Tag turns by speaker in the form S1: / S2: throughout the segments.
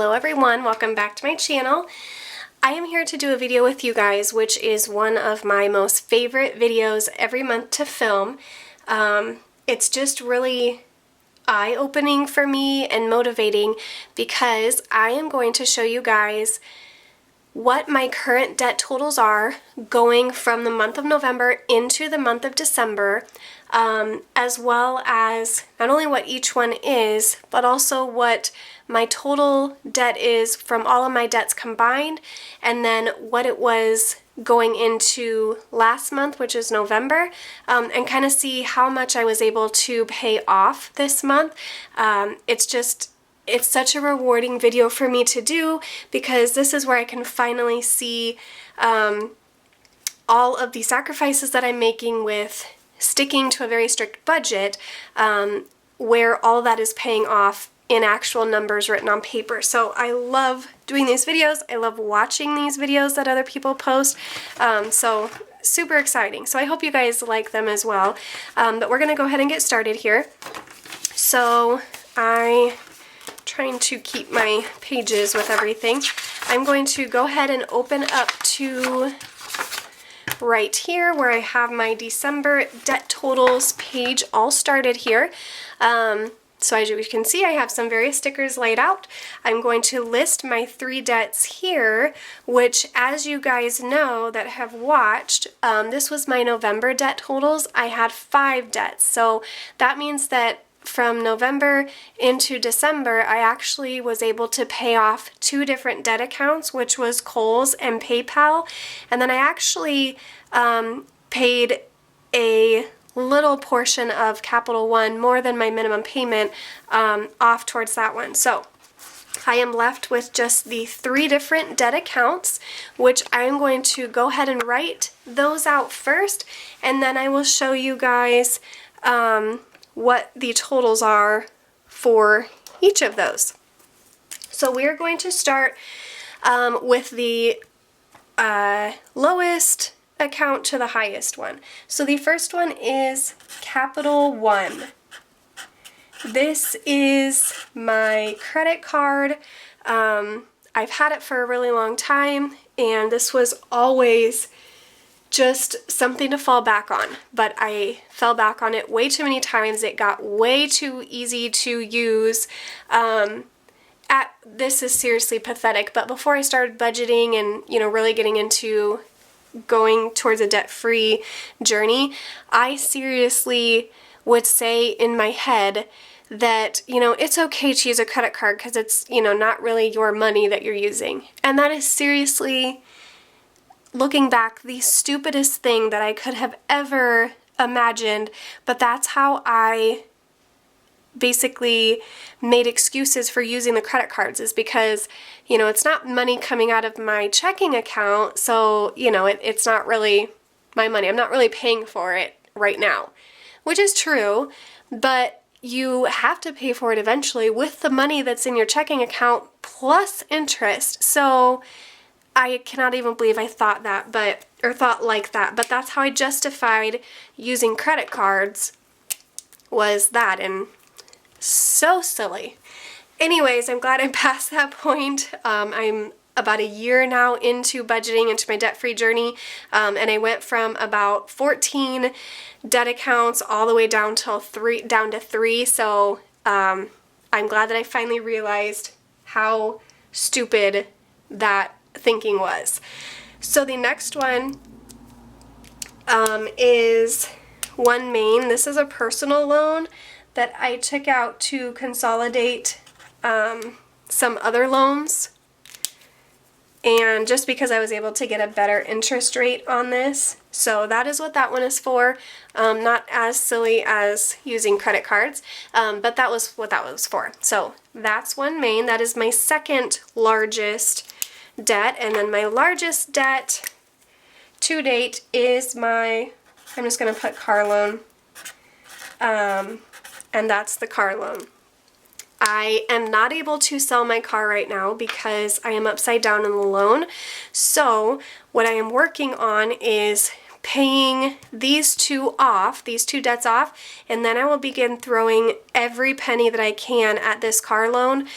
S1: Hello everyone, welcome back to my channel. I am here to do a video with you guys, which is one of my most favorite videos every month to film. It's just really eye-opening for me and motivating because I am going to show you guys what my current debt totals are going from the month of November into the month of December, as well as not only what each one is, but also what my total debt is from all of my debts combined, and then what it was going into last month, which is November, and kind of see how much I was able to pay off this month. It's such a rewarding video for me to do because this is where I can finally see all of the sacrifices that I'm making with sticking to a very strict budget, where all that is paying off in actual numbers written on paper. So I love doing these videos. I love watching these videos that other people post. So super exciting. So I hope you guys like them as well. But we're gonna go ahead and get started here. So I'm trying to keep my pages with everything. I'm going to go ahead and open up to right here where I have my December debt totals page all started here. So as you can see, I have some various stickers laid out. I'm going to list my 3 debts here, which, as you guys know that have watched, this was my November debt totals. I had 5 debts. So that means that from November into December, I actually was able to pay off 2 different debt accounts, which was Kohl's and PayPal. And then I actually paid a little portion of Capital One, more than my minimum payment, off towards that one. So I am left with just the 3 different debt accounts, which I am going to go ahead and write those out first, and then I will show you guys what the totals are for each of those. So we're going to start with the lowest account to the highest one. So the first one is Capital One. This is my credit card. I've had it for a really long time, and this was always just something to fall back on, but I fell back on it way too many times. It got way too easy to use. This is seriously pathetic, but before I started budgeting and really getting into going towards a debt-free journey, I seriously would say in my head that it's okay to use a credit card because it's not really your money that you're using. And that is seriously, looking back, the stupidest thing that I could have ever imagined, but that's how I basically made excuses for using the credit cards, is because it's not money coming out of my checking account, so it's not really my money. I'm not really paying for it right now, which is true, but you have to pay for it eventually with the money that's in your checking account plus interest. So I cannot even believe I thought that, thought like that, but that's how I justified using credit cards, was that, and so silly. Anyways, I'm glad I'm past that point. I'm about a year now into budgeting, into my debt-free journey, and I went from about 14 debt accounts all the way down to 3. So I'm glad that I finally realized how stupid that thinking was. So the next one is One Main. This is a personal loan that I took out to consolidate some other loans, and just because I was able to get a better interest rate on this. So that is what that one is for. Not as silly as using credit cards, but that was what that was for. So that's One Main. That is my second largest debt, and then my largest debt to date is I'm just going to put car loan, and that's the car loan. I am not able to sell my car right now because I am upside down in the loan. So what I am working on is paying these 2 debts off, and then I will begin throwing every penny that I can at this car loan.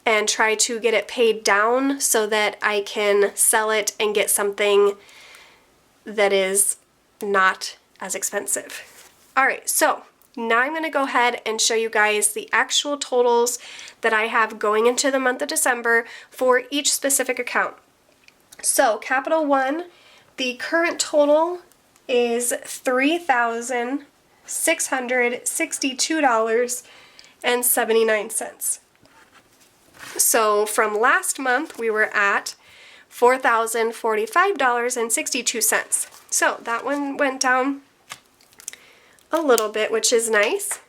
S1: and try to get it paid down so that I can sell it and get something that is not as expensive. Alright, so now I'm going to go ahead and show you guys the actual totals that I have going into the month of December for each specific account. So, Capital One, the current total is $3,662.79. So from last month we were at $4,045.62. So that one went down a little bit, which is nice.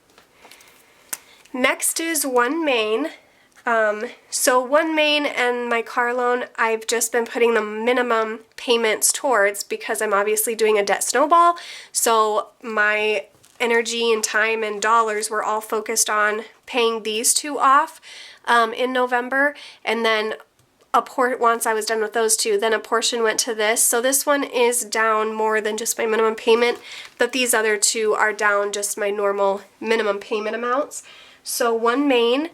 S1: Next is One Main. So One Main and my car loan, I've just been putting the minimum payments towards because I'm obviously doing a debt snowball. So my energy and time and dollars were all focused on paying these two off in November, and then once I was done with those two, then a portion went to this. So this one is down more than just my minimum payment, but these other two are down just my normal minimum payment amounts. So One Main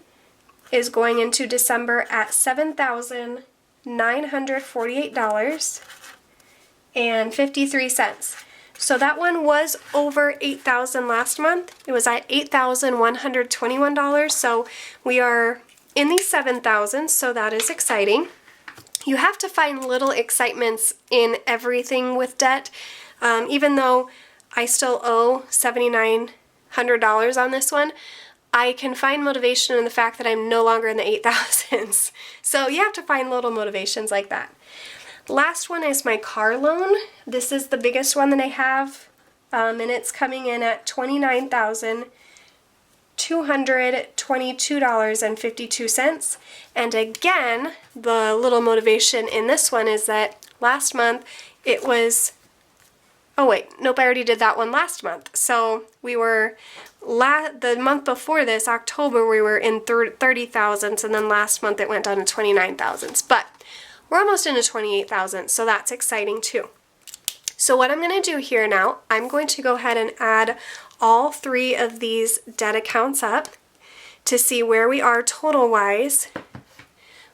S1: is going into December at $7,948.53. So that one was over $8,000 last month. It was at $8,121, so we are in the 7,000s, so that is exciting. You have to find little excitements in everything with debt. Even though I still owe $7,900 on this one, I can find motivation in the fact that I'm no longer in the 8,000s. So you have to find little motivations like that. Last one is my car loan. This is the biggest one that I have, and it's coming in at $29,222.52. And again, the little motivation in this one is that last month it was, oh wait, nope, I already did that one last month. So we were, the month before this, October, we were in 30,000s, and then last month it went down to 29,000s. But we're almost into 28,000, so that's exciting too. So what I'm going to do here now, I'm going to go ahead and add all three of these debt accounts up to see where we are total-wise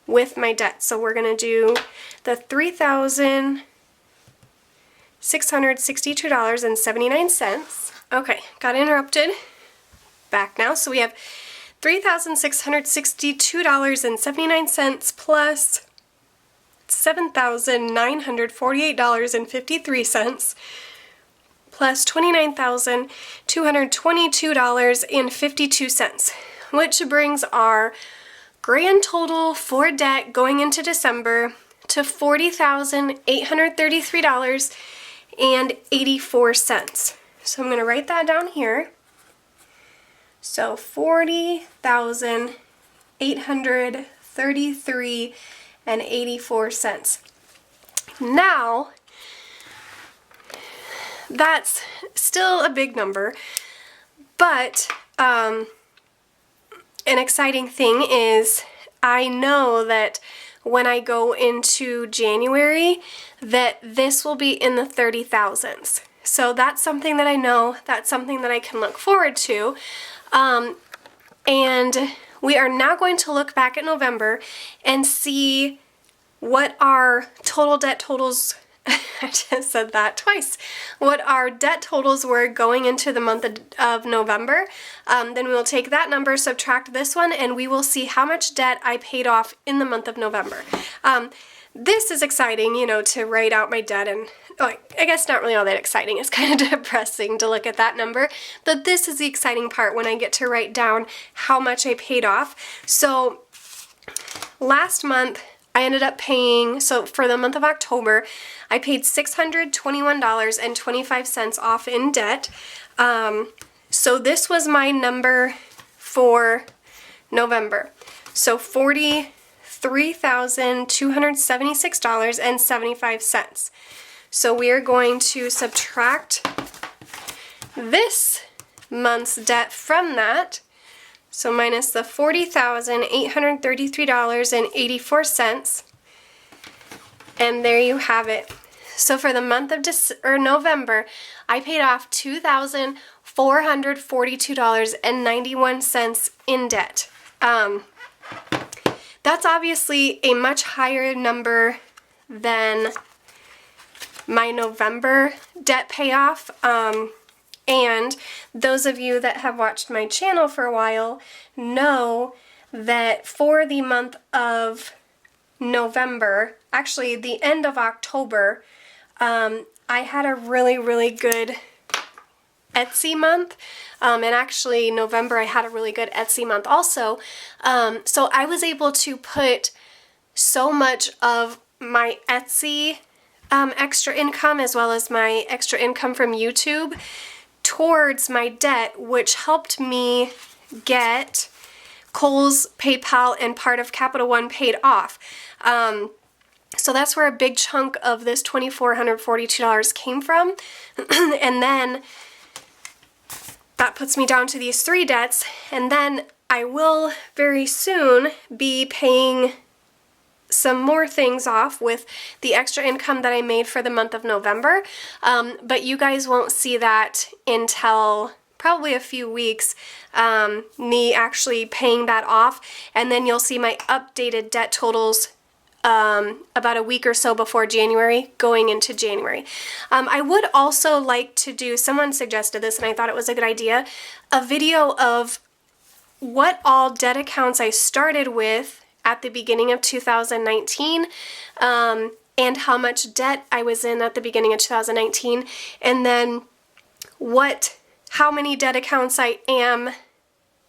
S1: with my debt. So we're going to do the $3,662.79. Okay, got interrupted. Back now. So we have $3,662.79 plus $7,948.53 plus $29,222.52, which brings our grand total for debt going into December to $40,833.84. So I'm going to write that down here. So $40,833.84. Now, that's still a big number, but an exciting thing is I know that when I go into January that this will be in the 30,000s. So that's something that I know, that's something that I can look forward to. And we are now going to look back at November and see what our total debt totals, I just said that twice, what our debt totals were going into the month of November. Then we will take that number, subtract this one, and we will see how much debt I paid off in the month of November. This is exciting, you know, to write out my debt, and I guess not really all that exciting. It's kind of depressing to look at that number, but this is the exciting part when I get to write down how much I paid off. So last month I ended up paying, so for the month of October, I paid $621.25 off in debt. So this was my number for November. So $43,276.75. So we are going to subtract this month's debt from that. So minus the $40,833.84. And there you have it. So for the month of November, I paid off $2,442.91 in debt. that's obviously a much higher number than my November debt payoff. And those of you that have watched my channel for a while know that for the month of November, actually the end of October, I had a really good Etsy month, and actually November I had a really good Etsy month also. So I was able to put so much of my Etsy extra income as well as my extra income from YouTube towards my debt, which helped me get Kohl's, PayPal, and part of Capital One paid off. So that's where a big chunk of this $2,442 came from. And then that puts me down to these 3 debts, and then I will very soon be paying some more things off with the extra income that I made for the month of November, but you guys won't see that until probably a few weeks, me actually paying that off, and then you'll see my updated debt totals about a week or so before January, going into January. I would also like to do, someone suggested this and I thought it was a good idea, a video of what all debt accounts I started with at the beginning of 2019, and how much debt I was in at the beginning of 2019, and then how many debt accounts I am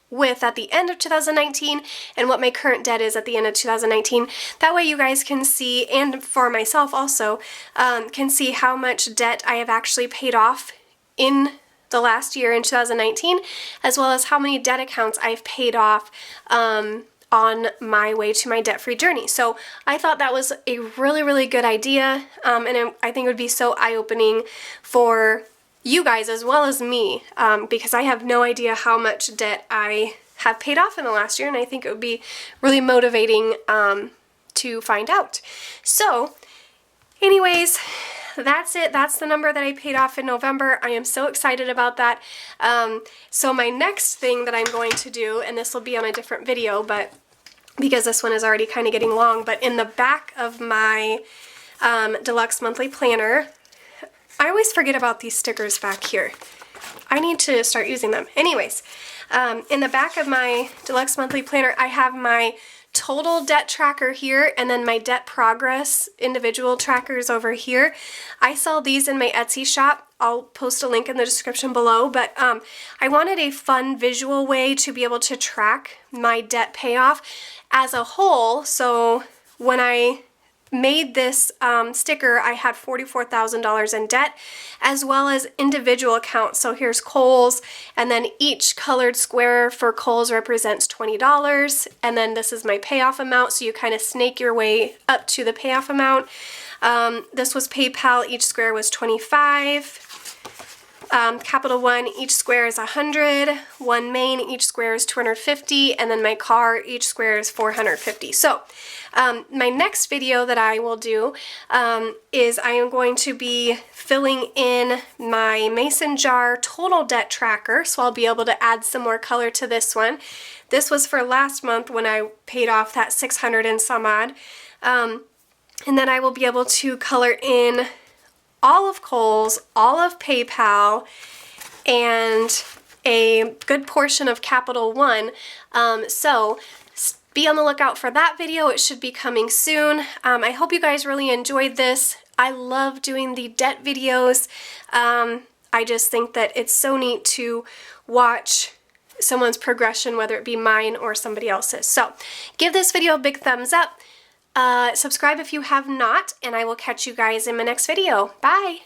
S1: with at the end of 2019, and what my current debt is at the end of 2019. That way you guys can see, and for myself also, can see how much debt I have actually paid off in the last year in 2019, as well as how many debt accounts I've paid off on my way to my debt-free journey. So I thought that was a really good idea, and I think it would be so eye-opening for you guys as well as me, because I have no idea how much debt I have paid off in the last year, and I think it would be really motivating to find out. So anyways, that's it. That's the number that I paid off in November. I am so excited about that. So my next thing that I'm going to do, and this will be on a different video, but because this one is already kind of getting long, but in the back of my deluxe monthly planner, I always forget about these stickers back here. I need to start using them. Anyways, in the back of my deluxe monthly planner, I have my total debt tracker here, and then my debt progress individual trackers over here. I sell these in my Etsy shop. I'll post a link in the description below, but I wanted a fun visual way to be able to track my debt payoff as a whole. So when I made this sticker, I had $44,000 in debt, as well as individual accounts. So here's Kohl's, and then each colored square for Kohl's represents $20, and then this is my payoff amount, so you kind of snake your way up to the payoff amount. This was PayPal, each square was $25. Capital One, each square is $100. One Main, each square is $250, and then my car, each square is $450. So my next video that I will do is I am going to be filling in my mason jar total debt tracker, so I'll be able to add some more color to this one. This was for last month when I paid off that $600 and some odd. And then I will be able to color in all of Kohl's, all of PayPal, and a good portion of Capital One. So be on the lookout for that video. It should be coming soon. I hope you guys really enjoyed this. I love doing the debt videos. I just think that it's so neat to watch someone's progression, whether it be mine or somebody else's. So give this video a big thumbs up. Subscribe if you have not, and I will catch you guys in my next video. Bye!